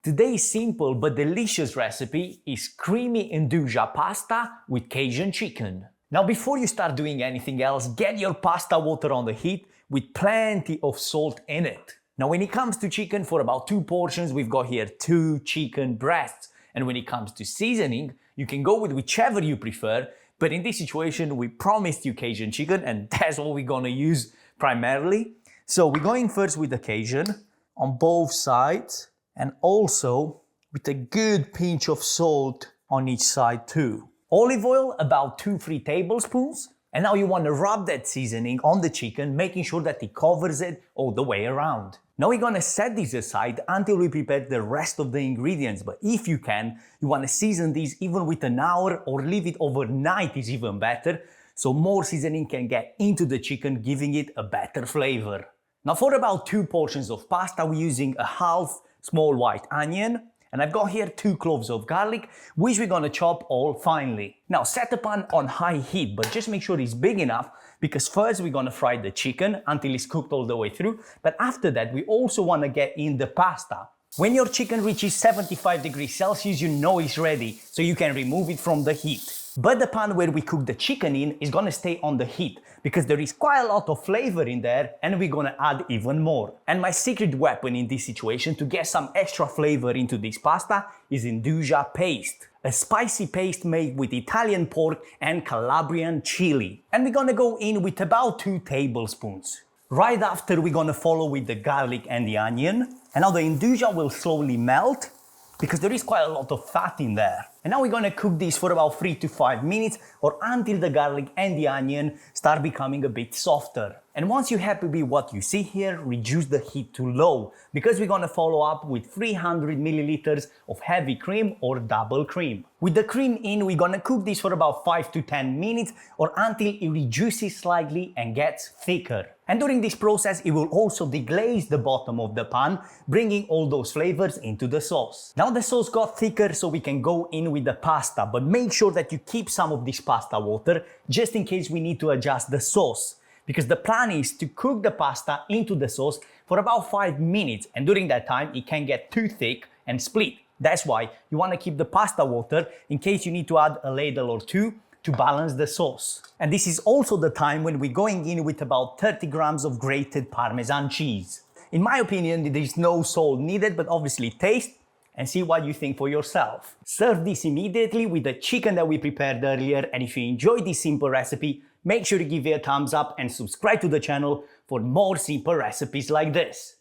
Today's simple but delicious recipe is creamy nduja pasta with Cajun chicken. Now before you start doing anything else, get your pasta water on the heat with plenty of salt in it. Now when it comes to chicken, for about 2 portions, we've got here 2 chicken breasts. And when it comes to seasoning, you can go with whichever you prefer, but in this situation we promised you Cajun chicken and that's what we're gonna use primarily. So we're going first with the Cajun on both sides, and also with a good pinch of salt on each side too. Olive oil, about 2-3 tablespoons. And now you want to rub that seasoning on the chicken, making sure that it covers it all the way around. Now we're gonna set this aside until we prepare the rest of the ingredients. But if you can, you want to season these even with an hour or leave it overnight is even better, so more seasoning can get into the chicken, giving it a better flavor. Now for about 2 portions of pasta, we're using a half small white onion, and I've got here 2 cloves of garlic, which we're gonna chop all finely. Now set the pan on high heat, but just make sure it's big enough, because first we're gonna fry the chicken until it's cooked all the way through, but after that we also wanna get in the pasta. When your chicken reaches 75 degrees Celsius, you know it's ready, so you can remove it from the heat. But the pan where we cook the chicken in is gonna stay on the heat, because there is quite a lot of flavor in there and we're gonna add even more. And my secret weapon in this situation to get some extra flavor into this pasta is nduja paste. A spicy paste made with Italian pork and Calabrian chili. And we're gonna go in with about 2 tablespoons. Right after we're gonna follow with the garlic and the onion. And now the nduja will slowly melt, because there is quite a lot of fat in there. And now we're gonna cook this for about 3 to 5 minutes, or until the garlic and the onion start becoming a bit softer. And once you're happy with what you see here, reduce the heat to low, because we're gonna follow up with 300 milliliters of heavy cream or double cream. With the cream in, we're gonna cook this for about 5 to 10 minutes, or until it reduces slightly and gets thicker. And during this process, it will also deglaze the bottom of the pan, bringing all those flavors into the sauce. Now the sauce got thicker, so we can go in with the pasta, but make sure that you keep some of this pasta water, just in case we need to adjust the sauce. Because the plan is to cook the pasta into the sauce for about 5 minutes, and during that time, it can get too thick and split. That's why you want to keep the pasta water in case you need to add a ladle or 2 to balance the sauce. And this is also the time when we're going in with about 30 grams of grated Parmesan cheese. In my opinion, there is no salt needed, but obviously taste and see what you think for yourself. Serve this immediately with the chicken that we prepared earlier, and if you enjoyed this simple recipe, make sure to give it a thumbs up and subscribe to the channel for more simple recipes like this.